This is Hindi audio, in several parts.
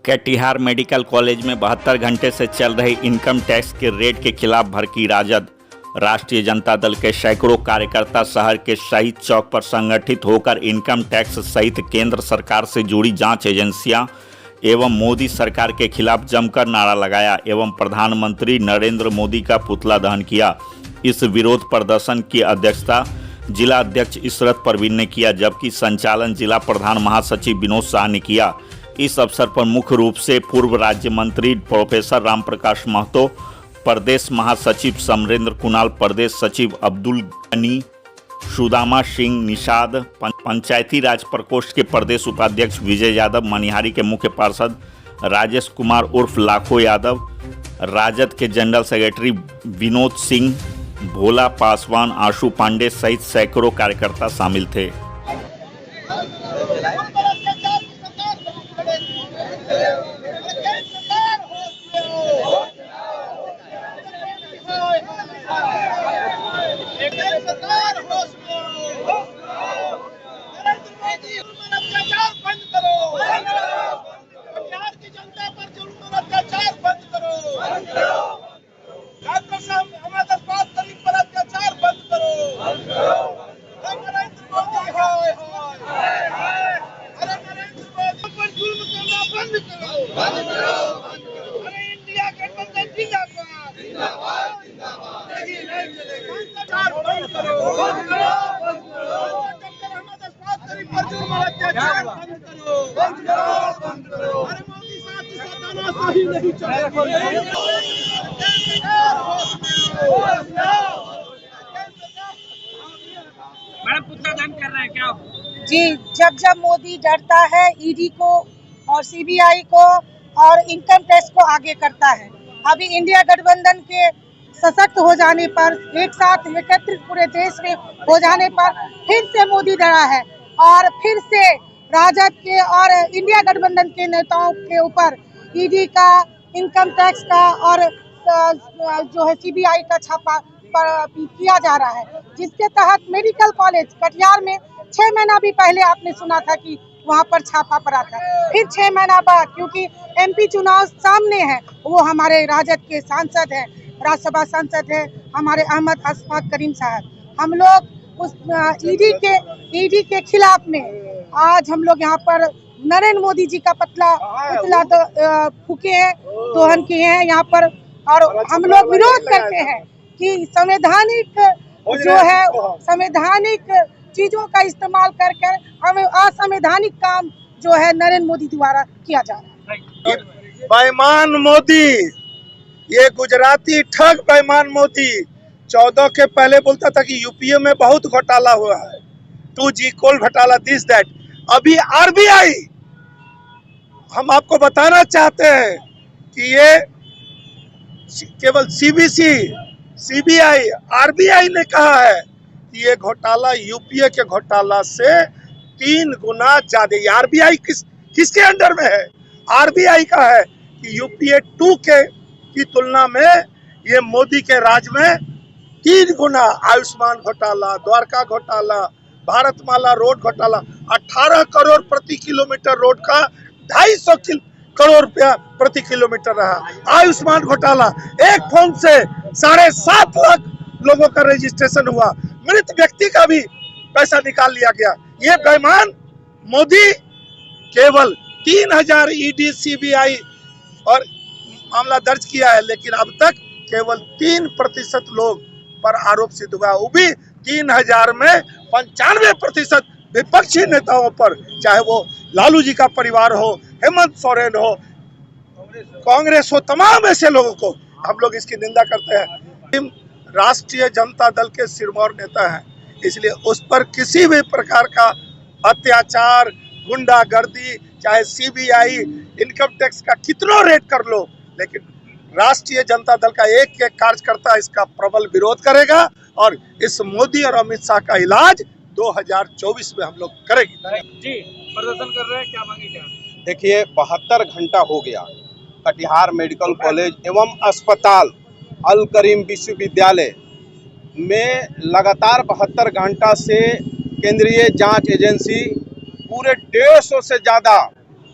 कटिहार मेडिकल कॉलेज में 72 घंटे से चल रही इनकम टैक्स के रेड के खिलाफ भड़की राजद। राष्ट्रीय जनता दल के सैकड़ों कार्यकर्ता शहर के शहीद चौक पर संगठित होकर इनकम टैक्स सहित केंद्र सरकार से जुड़ी जांच एजेंसियां एवं मोदी सरकार के खिलाफ जमकर नारा लगाया एवं प्रधानमंत्री नरेंद्र मोदी का पुतला दहन किया। इस विरोध प्रदर्शन की अध्यक्षता जिला अध्यक्ष इशरत परवीन ने किया, जबकि संचालन जिला प्रधान महासचिव विनोद शाह ने किया। इस अवसर पर मुख्य रूप से पूर्व राज्य मंत्री प्रोफेसर राम प्रकाश महतो, प्रदेश महासचिव समरेंद्र कुणाल, प्रदेश सचिव अब्दुल गनी, सुदामा सिंह निषाद, पंचायती राज प्रकोष्ठ के प्रदेश उपाध्यक्ष विजय यादव, मनिहारी के मुख्य पार्षद राजेश कुमार उर्फ लाखो यादव, राजद के जनरल सेक्रेटरी विनोद सिंह, भोला पासवान, आशु पांडे सहित सैकड़ों कार्यकर्ता शामिल थे। मैडम पुतला दहन कर रहे हैं क्या? जी, जब मोदी डरता है ईडी को और सीबीआई को और इनकम टैक्स को आगे करता है। अभी इंडिया गठबंधन के सशक्त हो जाने पर, एक साथ एकत्रित पूरे देश में हो जाने पर फिर से मोदी डरा है और फिर से राजद के और इंडिया गठबंधन के नेताओं के ऊपर ईडी का, इनकम टैक्स का और जो है सीबीआई का छापा किया जा रहा है, जिसके तहत मेडिकल कॉलेज कटिहार में 6 महीना भी पहले आपने सुना था कि वहां पर छापा पड़ा था। फिर 6 महीना बाद, क्योंकि एमपी चुनाव सामने है, वो हमारे राजद के सांसद हैं, राज्यसभा सांसद है हमारे अहमद अशफाक करीम साहब। हम लोग उस ईडी के खिलाफ में आज हम लोग यहाँ पर नरेंद्र मोदी जी का पुतला फूके हैं, दोहन किए हैं यहाँ पर, और हम लोग विरोध करते हैं कि संवैधानिक जो है संवैधानिक चीजों का इस्तेमाल करके हमें असंवैधानिक काम जो है नरेंद्र मोदी द्वारा किया जा रहा है। बेईमान मोदी, ये गुजराती ठग बेईमान मोदी 14 के पहले बोलता था कि यूपीए में बहुत घोटाला हुआ है, 2G कोल घोटाला, दिस दैट। अभी आरबीआई, हम आपको बताना चाहते हैं कि ये केवल सीबीआई, आरबीआई ने कहा है कि ये घोटाला यूपीए के घोटाला से 3 गुना ज्यादा। आरबीआई किसके अंडर में है? आरबीआई का है कि यूपीए 2 की तुलना में ये मोदी के राज में 3 गुना। आयुष्मान घोटाला, द्वारका घोटाला, भारतमाला रोड घोटाला, 18 करोड़ प्रति किलोमीटर रोड का 250 करोड़ रुपया प्रति किलोमीटर रहा। आयुष्मान घोटाला, एक फोन से 7.5 लाख लोगों का रजिस्ट्रेशन हुआ, मृत व्यक्ति का भी पैसा निकाल लिया गया। ये बेईमान मोदी केवल 3000 ईडी सीबीआई और मामला दर्ज किया है, लेकिन अब तक केवल 3% लोग पर आरोप सिद्ध हुआ। वो भी 3000 में 95% विपक्षी नेताओं पर, चाहे वो लालू जी का परिवार हो, हेमंत सोरेन हो, कांग्रेस हो, तमाम ऐसे लोगों को हम लोग इसकी निंदा करते हैं। राष्ट्रीय जनता दल के सिरमौर नेता हैं, इसलिए उस पर किसी भी प्रकार का अत्याचार, गुंडागर्दी, चाहे सीबीआई, इनकम टैक्स का कितना रेट कर लो, लेकिन राष्ट्रीय जनता दल का एक कार्यकर्ता इसका प्रबल विरोध करेगा और इस मोदी और अमित शाह का इलाज 2024 में हम लोग करेंगे। जी, प्रदर्शन कर रहे हैं, क्या मांगे क्या? देखिए, 72 घंटा हो गया कटिहार मेडिकल कॉलेज एवं अस्पताल अल करीम विश्वविद्यालय में लगातार 72 घंटा से केंद्रीय जांच एजेंसी पूरे 150 से ज़्यादा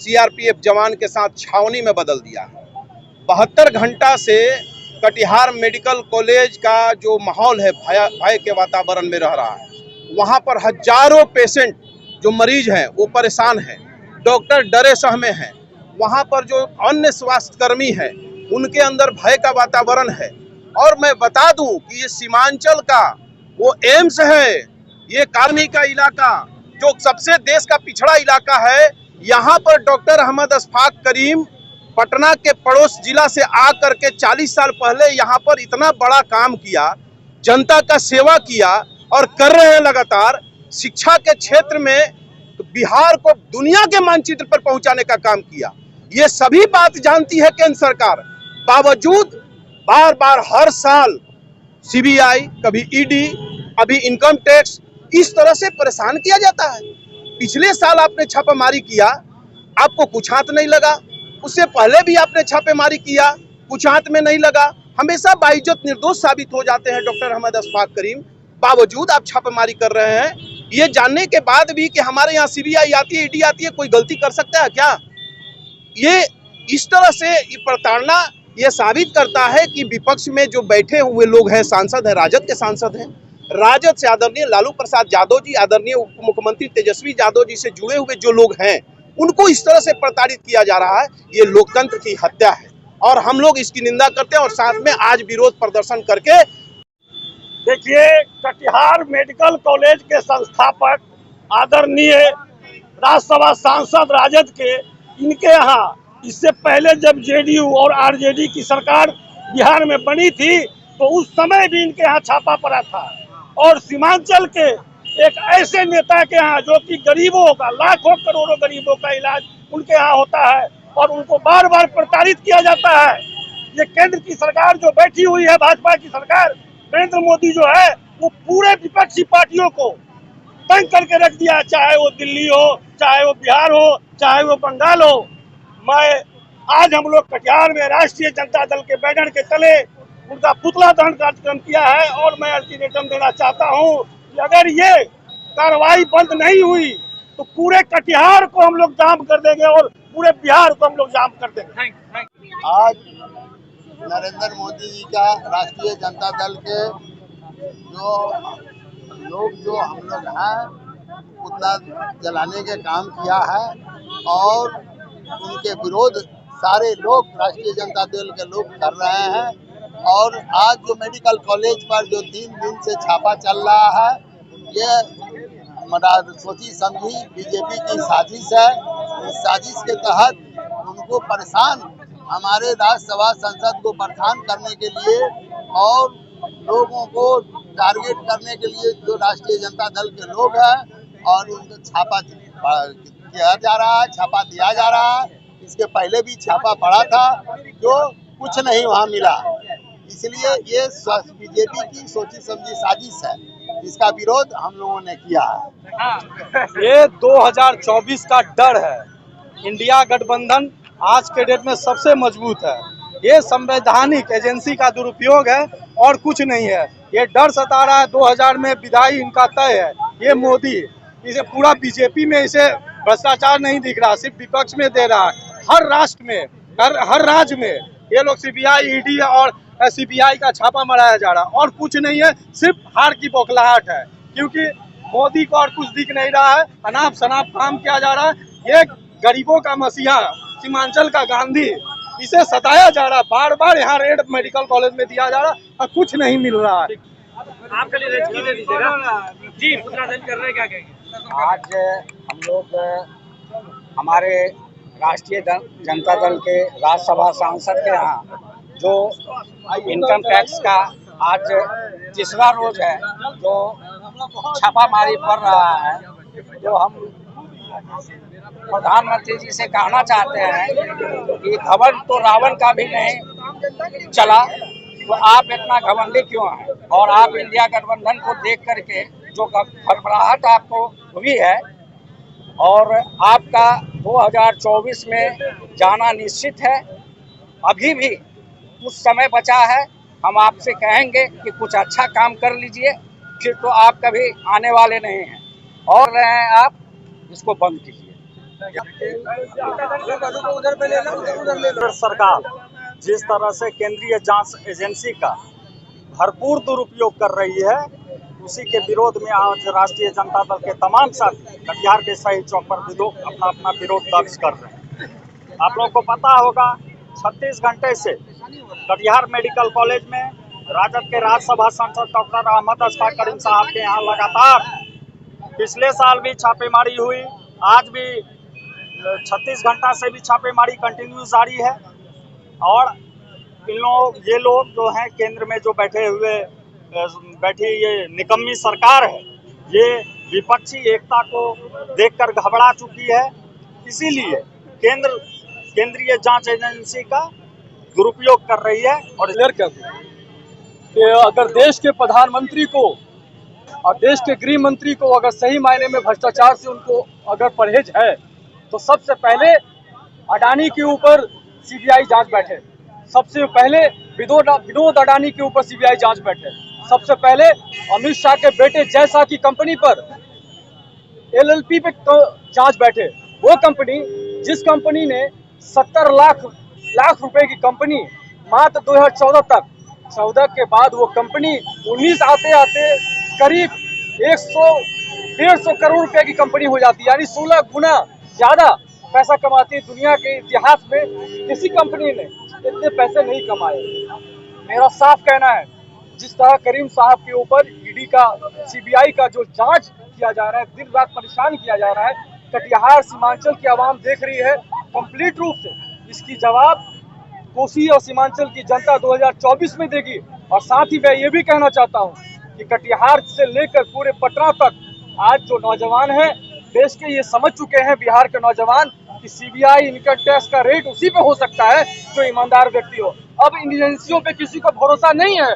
सीआरपीएफ जवान के साथ छावनी में बदल दिया है। 72 घंटा से कटिहार मेडिकल कॉलेज का जो माहौल है भय के वातावरण में रह रहा है। वहाँ पर हजारों पेशेंट जो मरीज हैं वो परेशान हैं, डॉक्टर डरे सहमे हैं। वहाँ पर जो अन्य स्वास्थ्यकर्मी हैं उनके अंदर भय का वातावरण है। और मैं बता दूं कि ये सीमांचल का वो एम्स है, ये कार्मी का इलाका जो सबसे देश का पिछड़ा इलाका है। यहाँ पर डॉक्टर अहमद अशफाक करीम पटना के पड़ोस जिला से आकर के 40 साल पहले यहाँ पर इतना बड़ा काम किया, जनता का सेवा किया और कर रहे हैं लगातार। शिक्षा के क्षेत्र में बिहार को दुनिया के मानचित्र पर पहुंचाने का काम किया। ये सभी बात जानती है केंद्र सरकार, बावजूद बार बार हर साल सीबीआई, कभी ईडी, अभी इनकम टैक्स, इस तरह से परेशान किया जाता है। पिछले साल आपने छापेमारी किया, आपको कुछ हाथ नहीं लगा। उससे पहले भी आपने छापेमारी किया, कुछ हाथ में नहीं लगा। हमेशा बाइज्जत निर्दोष साबित हो जाते हैं डॉक्टर अहमद अशफाक करीम। बावजूद आप छापेमारी कर रहे हैं, ये जानने के बाद भी कि हमारे यहाँ सीबीआई आती है, ईडी आती है, कोई गलती कर सकता है क्या? ये इस तरह से ये प्रताड़ना ये साबित करता है कि विपक्ष में जो बैठे हुए लोग हैं, सांसद हैं, राजद के सांसद हैं, राजद से आदरणीय लालू प्रसाद यादव जी, आदरणीय उप मुख्यमंत्री तेजस्वी यादव जी से जुड़े हुए जो लोग हैं, उनको इस तरह से प्रताड़ित किया जा रहा है। ये लोकतंत्र की हत्या है और हम लोग इसकी निंदा करते हैं और साथ में आज विरोध प्रदर्शन करके। देखिए, कटिहार मेडिकल कॉलेज के संस्थापक आदरणीय राज्यसभा सांसद राजद के, इनके यहाँ इससे पहले जब जेडीयू और आरजेडी की सरकार बिहार में बनी थी तो उस समय भी इनके यहाँ छापा पड़ा था। और सीमांचल के एक ऐसे नेता के यहाँ जो कि गरीबों का, लाखों करोड़ों गरीबों का इलाज उनके यहाँ होता है और उनको बार बार प्रताड़ित किया जाता है। ये केंद्र की सरकार जो बैठी हुई है, भाजपा की सरकार, नरेंद्र मोदी जो है वो पूरे विपक्षी पार्टियों को तंग करके रख दिया, चाहे वो दिल्ली हो, चाहे वो बिहार हो, चाहे वो बंगाल हो। आज हम लोग कटिहार में राष्ट्रीय जनता दल के बैनर के तले उनका पुतला दहन कार्यक्रम किया है और मैं अल्टीमेटम देना चाहता हूं कि अगर ये कार्रवाई बंद नहीं हुई तो पूरे कटिहार को हम लोग जाम कर देंगे और पूरे बिहार को हम लोग जाम कर देंगे। आज नरेंद्र मोदी जी का राष्ट्रीय जनता दल के जो हम लोग हैं पुतला जलाने के काम किया है और उनके विरोध सारे लोग राष्ट्रीय जनता दल के लोग कर रहे हैं। और आज जो मेडिकल कॉलेज पर जो 3 दिन से छापा चल रहा है, ये सोची समझी बीजेपी की साजिश है। इस साजिश के तहत उनको परेशान, हमारे राज्यसभा संसद को परेशान करने के लिए और लोगों को टारगेट करने के लिए जो राष्ट्रीय जनता दल के लोग हैं और उनको छापा किया जा रहा है, छापा दिया जा रहा है। इसके पहले भी छापा पड़ा था जो कुछ नहीं वहाँ मिला। इसलिए ये बीजेपी की सोची समझी साजिश है, इसका विरोध हम लोगों ने किया है। ये 2024 का डर है। इंडिया गठबंधन आज के डेट में सबसे मजबूत है। ये संवैधानिक एजेंसी का दुरुपयोग है और कुछ नहीं है। ये डर सता रहा है। 2000 में विदाई इनका तय है। ये मोदी इसे पूरा बीजेपी में इसे भ्रष्टाचार नहीं दिख रहा, सिर्फ विपक्ष में दे रहा है। हर राष्ट्र में, हर राज्य में ये लोग सीबीआई, ईडी और सीबीआई का छापा मराया जा रहा है और कुछ नहीं है, सिर्फ हार की बौखलाहट है। क्योंकि मोदी को और कुछ दिख नहीं रहा है, अनाप शनाप काम किया जा रहा है। ये गरीबों का मसीहा, सीमांचल का गांधी, इसे सताया जा रहा है। बार बार यहाँ रेड मेडिकल कॉलेज में दिया जा रहा है और कुछ नहीं मिल रहा है। आपके लिए रेस्क्यू दे दीजिएगा जी। पुतला दहन कर रहे हैं, क्या कहेंगे? आज हम लोग हमारे राष्ट्रीय जनता दल के राज्यसभा सांसद के यहाँ जो इनकम टैक्स का आज तीसरा रोज है जो छापामारी पड़ रहा है, तो हम प्रधानमंत्री जी से कहना चाहते हैं कि घमंड तो रावण का भी नहीं चला, तो आप इतना घमंडी क्यों हैं? और आप इंडिया गठबंधन को देख करके जो घबराहट आपको हुई है और आपका 2024 में जाना निश्चित है, अभी भी कुछ समय बचा है। हम आपसे कहेंगे कि कुछ अच्छा काम कर लीजिए, फिर तो आप कभी आने वाले नहीं हैं और रहे हैं आप, इसको बंद कीजिए। सरकार जिस तरह से केंद्रीय जांच एजेंसी का भरपूर दुरुपयोग कर रही है, उसी के विरोध में आज राष्ट्रीय जनता दल के तमाम साथी कटिहार के शहीद चौक पर अपना अपना विरोध दर्ज कर रहे हैं। आप लोगों को पता होगा 36 घंटे से कटिहार मेडिकल कॉलेज में राजद के राज्यसभा सांसद डॉक्टर अहमद अशफाक करीम साहब के यहाँ लगातार पिछले साल भी छापेमारी हुई, आज भी 36 घंटा से भी छापेमारी कंटिन्यू जारी है। और ये लोग जो हैं केंद्र में जो बैठी ये निकम्मी सरकार है, ये विपक्षी एकता को देखकर घबरा चुकी है, इसीलिए केंद्रीय जांच एजेंसी का दुरुपयोग कर रही है। और क्लियर कर दूं कि अगर देश के प्रधानमंत्री को और देश के गृह मंत्री को अगर सही मायने में भ्रष्टाचार से उनको अगर परहेज है, तो सबसे पहले अडानी के ऊपर सीबीआई जांच बैठे, सबसे पहले विनोद अडानी के ऊपर सीबीआई जांच बैठे, सबसे पहले अमित शाह के बेटे जय शाह की कंपनी पर एलएलपी पे जांच बैठे। वो कंपनी जिस कंपनी ने 70 लाख रुपए की कंपनी मात्र 2014 तक, 14 के बाद वो कंपनी 19 आते आते करीब 100-150 करोड़ रुपए की कंपनी हो जाती है, यानी 16 गुना ज्यादा पैसा कमाती है। दुनिया के इतिहास में किसी कंपनी ने इतने पैसे नहीं कमाए। मेरा साफ कहना है, जिस तरह करीम साहब के ऊपर ईडी का सीबीआई का जो जांच किया जा रहा है, दिन रात परेशान किया जा रहा है, कटिहार सीमांचल की आवाम देख रही है कंप्लीट रूप से। इसकी जवाब कोसी और सीमांचल की जनता 2024 में देगी। और साथ ही मैं ये भी कहना चाहता हूँ कि कटिहार से लेकर पूरे पटना तक आज जो नौजवान हैं देश के, ये समझ चुके हैं बिहार के नौजवान कि सीबीआई इनकम टैक्स का रेट उसी पे हो सकता है जो ईमानदार व्यक्ति हो। अब इन एजेंसियों पे किसी को भरोसा नहीं है।